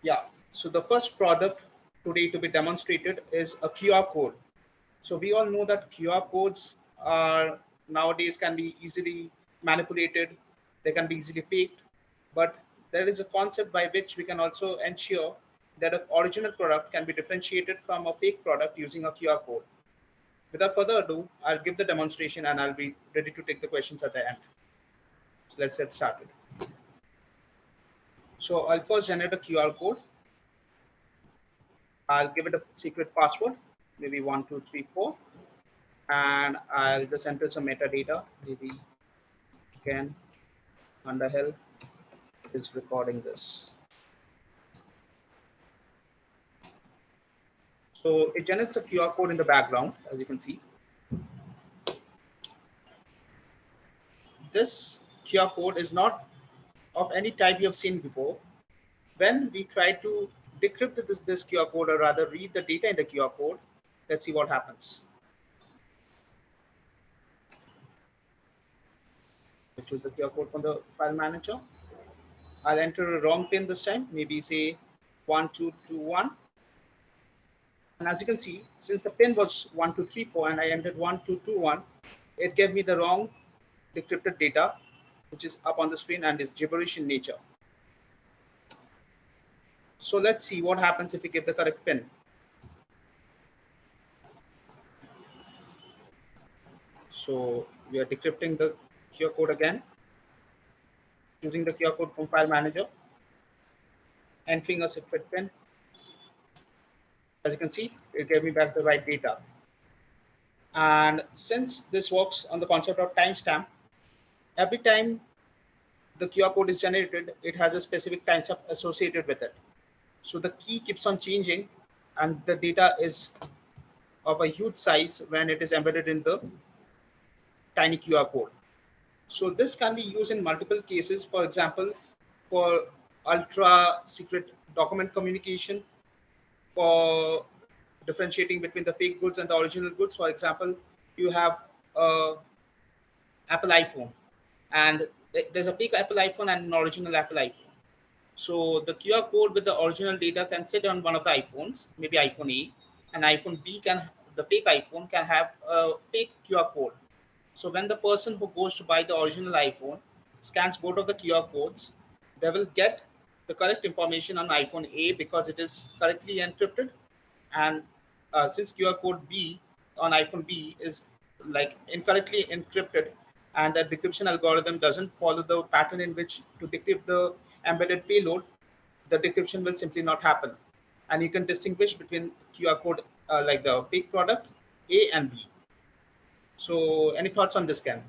Yeah. So the first product today to be demonstrated is a QR code. So we all know that QR codes are nowadays can be easily manipulated. They can be easily faked, but there is a concept by which we can also ensure that an original product can be differentiated from a fake product using a QR code. Without further ado, I'll give the demonstration and I'll be ready to take the questions at the end. So let's get started. So I'll first generate a QR code. I'll give it a secret password, maybe 1234, and I'll just enter some metadata, maybe Ken Underhill is recording this. So it generates a QR code in the background, as you can see. This QR code is not of any type you have seen before. When we try to decrypt this QR code, or rather read the data in the QR code, let's see what happens. I choose the QR code from the file manager. I'll enter a wrong pin this time, maybe say 1221. And as you can see, since the pin was 1234 and I entered 1221, it gave me the wrong decrypted data, which is up on the screen and is gibberish in nature. So let's see what happens if we give the correct pin. So we are decrypting the QR code again, using the QR code from file manager, entering a secret pin. As you can see, it gave me back the right data. And since this works on the concept of timestamp, every time the QR code is generated, it has a specific timestamp associated with it. So the key keeps on changing and the data is of a huge size when it is embedded in the tiny QR code. So this can be used in multiple cases. For example, for ultra secret document communication, for differentiating between the fake goods and the original goods. For example, you have Apple iPhone, and there's a fake Apple iPhone and an original Apple iPhone. So the QR code with the original data can sit on one of the iPhones, maybe iPhone A, and iPhone B the fake iPhone can have a fake QR code. So when the person who goes to buy the original iPhone scans both of the QR codes, they will get the correct information on iPhone A because it is correctly encrypted, and since QR code B on iPhone B is like incorrectly encrypted, and the decryption algorithm doesn't follow the pattern in which to decrypt the embedded payload, the decryption will simply not happen. And you can distinguish between QR code like the fake product A and B. So any thoughts on this, Ken?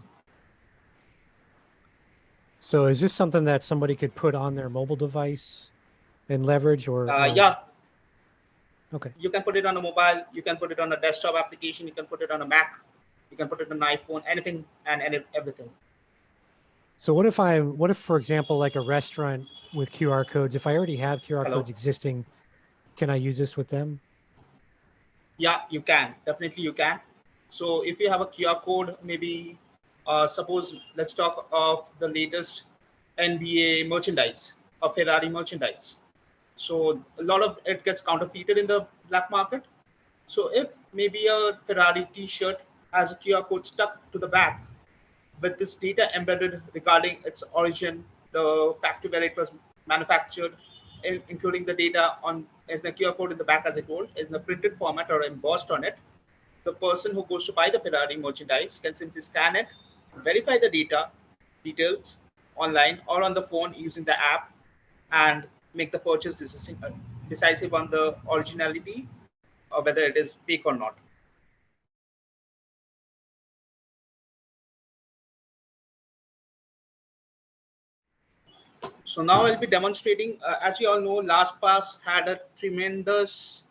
So is this something that somebody could put on their mobile device and leverage, or yeah. Okay. You can put it on a mobile, you can put it on a desktop application, you can put it on a Mac, you can put it on an iPhone, anything and everything. So what if, for example, like a restaurant with QR codes, if I already have QR codes existing, can I use this with them? Yeah, you can. Definitely you can. So if you have a QR code, maybe suppose let's talk of the latest NBA merchandise or Ferrari merchandise. So a lot of it gets counterfeited in the black market. So if maybe a Ferrari t-shirt has a QR code stuck to the back with this data embedded regarding its origin, the factory where it was manufactured, including the data on as the QR code in the back, as I told, is in the printed format or embossed on it. The person who goes to buy the Ferrari merchandise can simply scan it, verify the details online or on the phone using the app, and make the purchase decisive on the originality or whether it is fake or not. So now I'll be demonstrating, as you all know, LastPass had a tremendous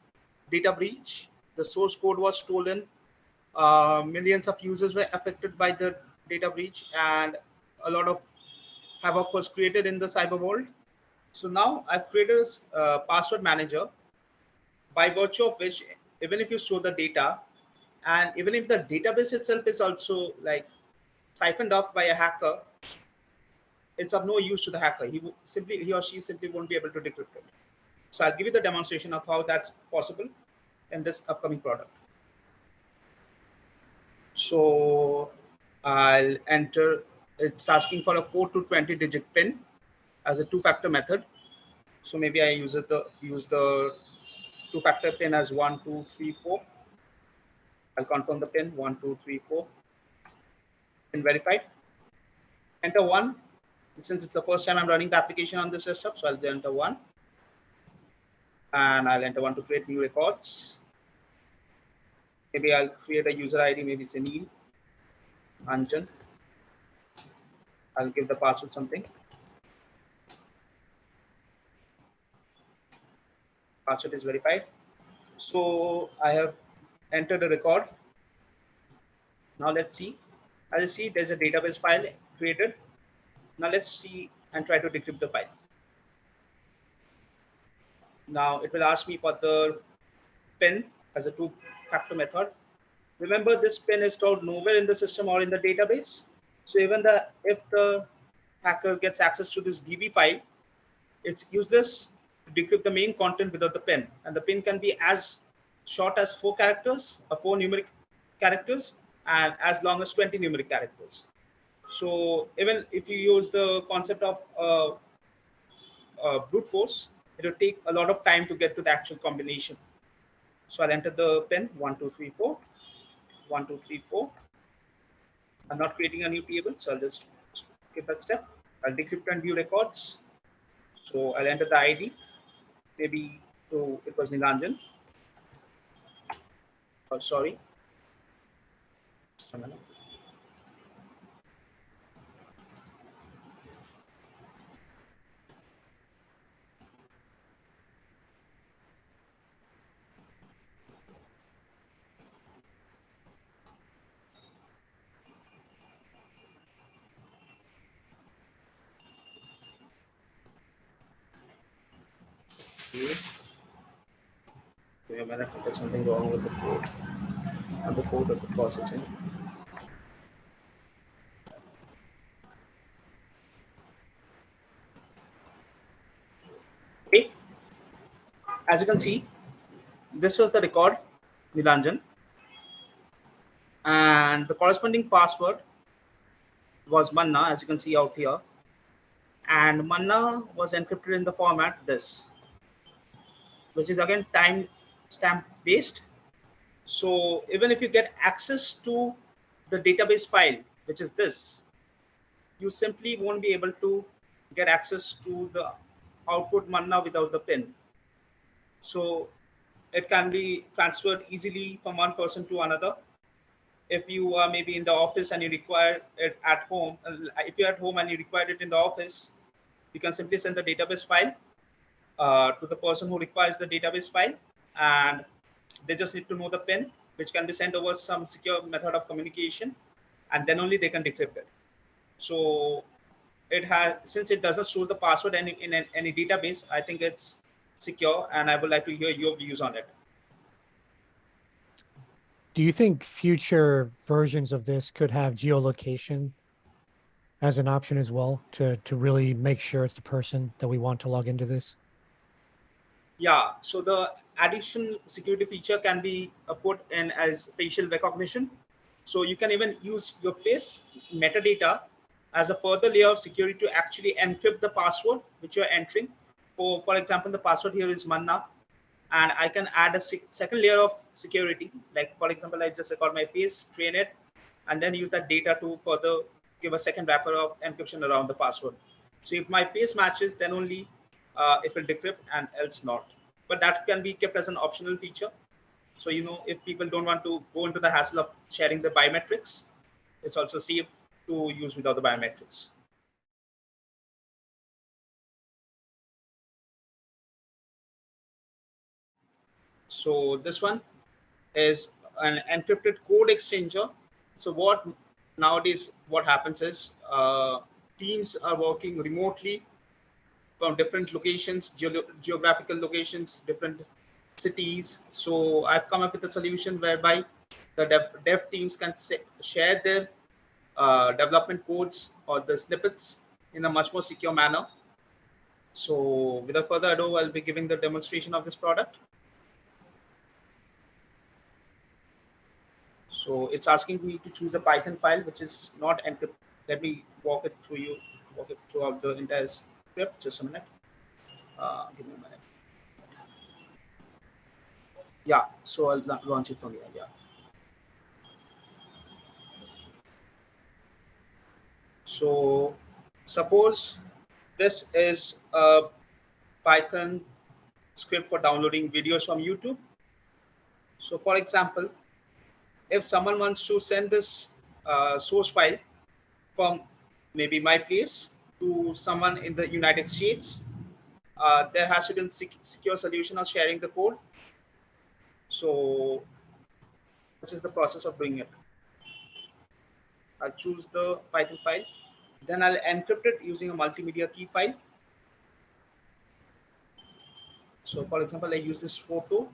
data breach. The source code was stolen. Millions of users were affected by the data breach, and a lot of havoc was created in the cyber world. So now I've created a password manager by virtue of which, even if you store the data, and even if the database itself is also like siphoned off by a hacker, it's of no use to the hacker. He or she simply won't be able to decrypt it. So I'll give you the demonstration of how that's possible in this upcoming product. So I'll enter, it's asking for a 4 to 20 digit PIN as a two-factor method. So maybe I use the two-factor PIN as 1, 2, 3, 4. I'll confirm the PIN 1, 2, 3, 4. PIN verified. Enter 1. Since it's the first time I'm running the application on this desktop, so I'll enter 1. And I'll enter 1 to create new records. Maybe I'll create a user ID, maybe it's Neelanjan. I'll give the password something. Password is verified. So I have entered a record. Now let's see. As you see, there's a database file created. Now let's see and try to decrypt the file. Now it will ask me for the PIN as a two-factor method. Remember, this PIN is stored nowhere in the system or in the database. So even if the hacker gets access to this DB file, it's useless to decrypt the main content without the PIN. And the PIN can be as short as 4 characters, or 4 numeric characters, and as long as 20 numeric characters. So even if you use the concept of brute force, it will take a lot of time to get to the actual combination. So I'll enter the PIN 1, 2, 3, 4, 1, 2, 3, 4. I'm not creating a new table, so I'll just skip that step. I'll decrypt and view records. So I'll enter the ID. Maybe it was Neelanjan. Oh, sorry. Just a minute. Okay. Wait a minute, there's something wrong with the code. And the code of the processing. Okay. As you can see, this was the record, Neelanjan. And the corresponding password was Manna, as you can see out here. And Manna was encrypted in the format this, which is again timestamp based. So even if you get access to the database file, which is this, you simply won't be able to get access to the output Manna without the PIN. So it can be transferred easily from one person to another. If you are maybe in the office and you require it at home, if you're at home and you require it in the office, you can simply send the database file to the person who requires the database file, and they just need to know the PIN, which can be sent over some secure method of communication, and then only they can decrypt it. So it has, since it does not store the password in any database, I think it's secure, and I would like to hear your views on it. Do you think future versions of this could have geolocation as an option as well to really make sure it's the person that we want to log into this? Yeah, so the additional security feature can be put in as facial recognition. So you can even use your face metadata as a further layer of security to actually encrypt the password which you're entering. For example, the password here is Manna, and I can add a second layer of security. Like for example, I just record my face, train it, and then use that data to further give a second wrapper of encryption around the password. So if my face matches, then only it will decrypt, and else not. But that can be kept as an optional feature. So, if people don't want to go into the hassle of sharing the biometrics, it's also safe to use without the biometrics. So this one is an encrypted code exchanger. So what happens is teams are working remotely from different locations, geographical locations, different cities. So I've come up with a solution whereby the dev teams can share their development codes or the snippets in a much more secure manner. So without further ado, I'll be giving the demonstration of this product. So it's asking me to choose a Python file, which is not encrypted. Let me walk it throughout the entire script. Just a minute. Give me a minute. Yeah, so I'll launch it from here. Yeah. So suppose this is a Python script for downloading videos from YouTube. So for example, if someone wants to send this source file from maybe my place to someone in the United States, there has to be a secure solution of sharing the code. So this is the process of doing it. I'll choose the Python file. Then I'll encrypt it using a multimedia key file. So for example, I use this photo,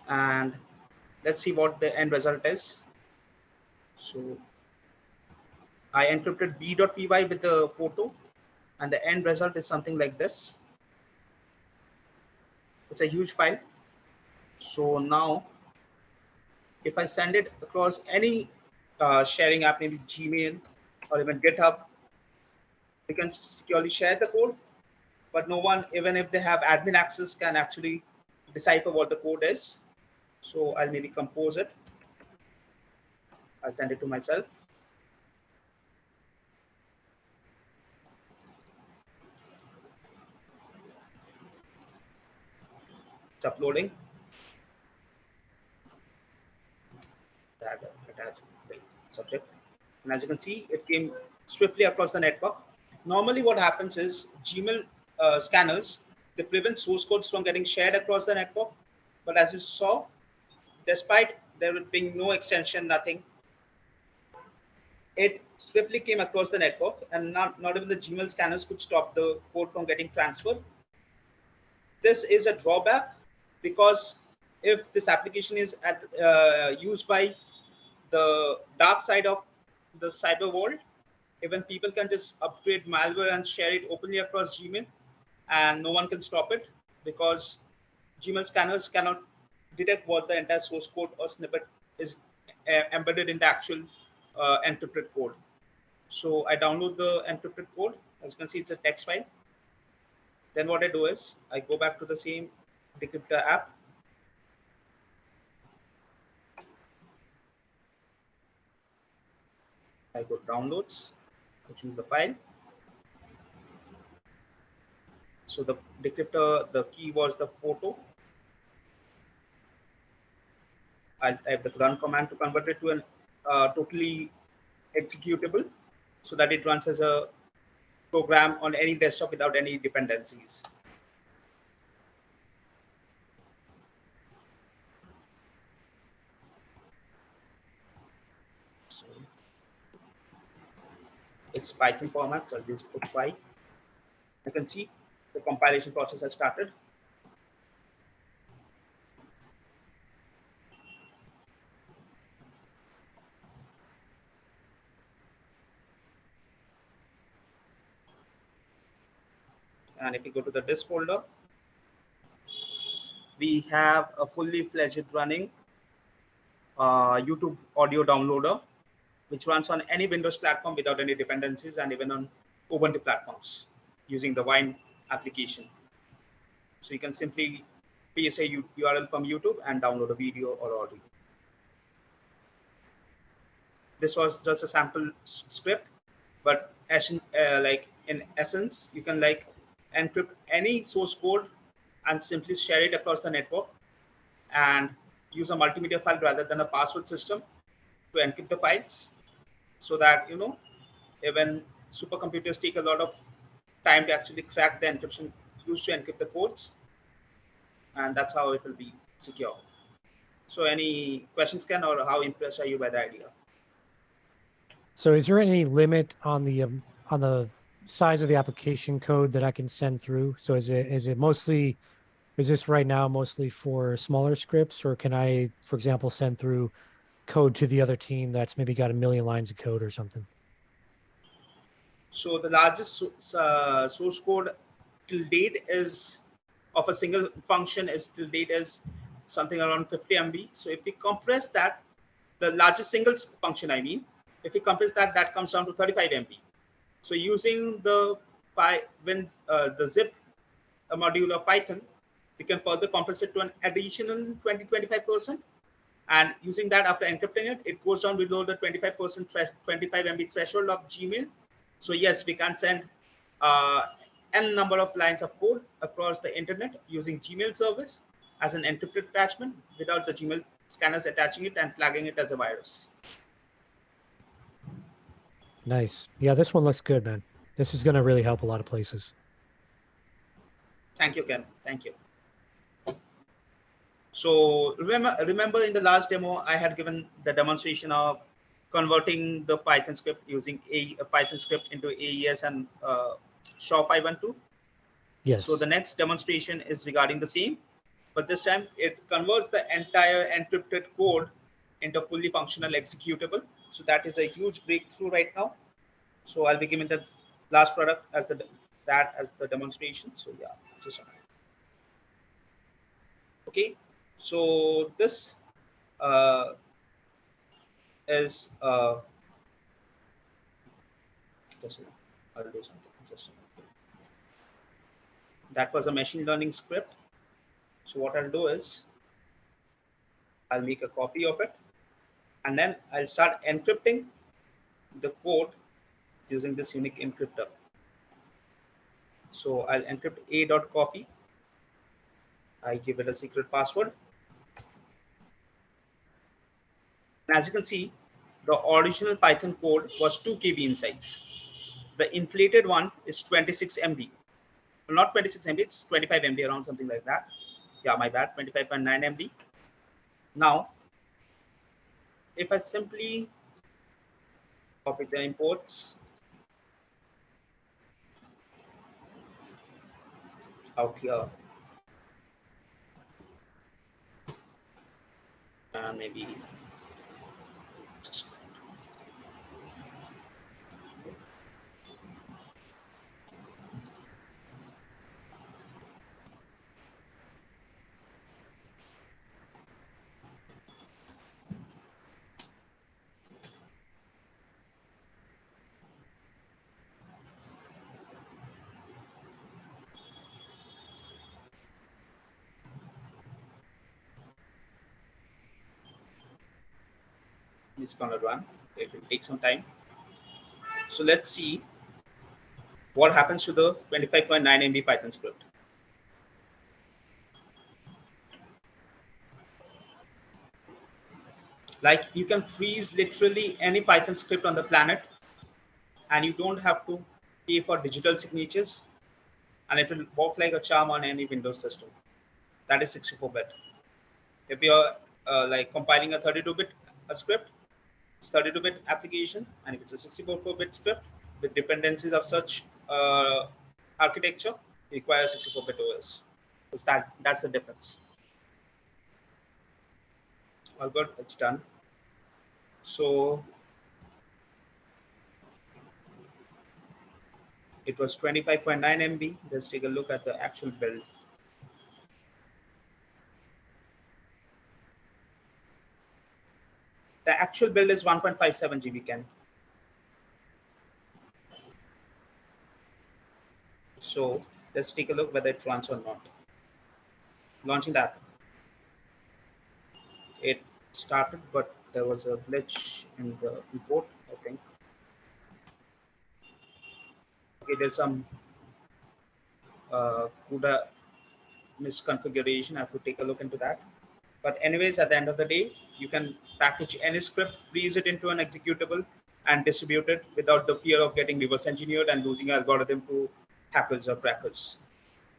and let's see what the end result is. So I encrypted b.py with the photo, and the end result is something like this. It's a huge file. So now if I send it across any sharing app, maybe Gmail or even GitHub, we can securely share the code, but no one, even if they have admin access, can actually decipher what the code is. So I'll maybe compose it. I'll send it to myself. It's uploading. That attach subject. And as you can see, it came swiftly across the network. Normally what happens is Gmail scanners, they prevent source codes from getting shared across the network. But as you saw, despite there being no extension, nothing, it swiftly came across the network, and not even the Gmail scanners could stop the code from getting transferred. This is a drawback, because if this application is used by the dark side of the cyber world, even people can just upgrade malware and share it openly across Gmail, and no one can stop it, because Gmail scanners cannot detect what the entire source code or snippet is embedded in the actual encrypted code. So I download the encrypted code. As you can see, it's a text file. Then what I do is I go back to the same decryptor app. I go downloads. I choose the file. So the decryptor, the key was the photo. I'll type the run command to convert it to an totally executable, so that it runs as a program on any desktop without any dependencies. So it's Python format, so I'll just put py. You can see the compilation process has started. And if you go to the disk folder, we have a fully fledged running YouTube audio downloader, which runs on any Windows platform without any dependencies, and even on Ubuntu platforms using the Wine application. So you can simply paste a URL from YouTube and download a video or audio. This was just a sample script, but like in essence, you can like encrypt any source code and simply share it across the network, and use a multimedia file rather than a password system to encrypt the files, so that even supercomputers take a lot of time to actually crack the encryption used to encrypt the codes, and that's how it will be secure. So any questions, Ken, or how impressed are you by the idea? So is there any limit on the size of the application code that I can send through? So is this right now mostly for smaller scripts, or can I, for example, send through code to the other team that's maybe got 1 million lines of code or something? So the largest source code till date is of a single function is till date is something around 50 MB. So if we compress that, the largest single function, I mean, if we compress that, that comes down to 35 MB. So using the the zip module of Python, we can further compress it to an additional 20-25%. And using that, after encrypting it, it goes down below the 25% 25 MB threshold of Gmail. So yes, we can send uh, n number of lines of code across the internet using Gmail service as an encrypted attachment without the Gmail scanners attaching it and flagging it as a virus. Nice. Yeah, this one looks good, man. This is going to really help a lot of places. Thank you, Ken. Thank you. So remember in the last demo, I had given the demonstration of converting the Python script using a Python script into AES and SHA-512. Yes. So the next demonstration is regarding the same, but this time it converts the entire encrypted code into fully functional executable. So that is a huge breakthrough right now. So I'll be giving the last product as the demonstration. So yeah, just a minute. Okay. So this is just a minute. I'll do something. Just a minute. That was a machine learning script. So what I'll do is I'll make a copy of it, and then I'll start encrypting the code using this unique encryptor. So I'll encrypt a.copy. I give it a secret password. And as you can see, the original Python code was 2 KB in size. The inflated one is 26 MB. Well, not 26 MB, it's 25 MB, around something like that. Yeah, my bad, 25.9 MB. Now, if I simply copy the imports out here, maybe just it's gonna run. It will take some time. So let's see what happens to the 25.9 MB Python script. Like you can freeze literally any Python script on the planet, and you don't have to pay for digital signatures, and it will work like a charm on any Windows system. That is 64-bit. If you're like compiling a 32-bit script, it's 32-bit application, and if it's a 64-bit script with dependencies of such architecture, it requires 64-bit OS. Because that's the difference. All good, it's done. So it was 25.9 MB. Let's take a look at the actual build. The actual build is 1.57 GB, Ken. So let's take a look whether it runs or not. Launching that. It started, but there was a glitch in the import, I think. Okay, there's some CUDA misconfiguration. I have to take a look into that. But anyways, at the end of the day, you can package any script, freeze it into an executable, and distribute it without the fear of getting reverse engineered and losing your algorithm to hackers or crackers.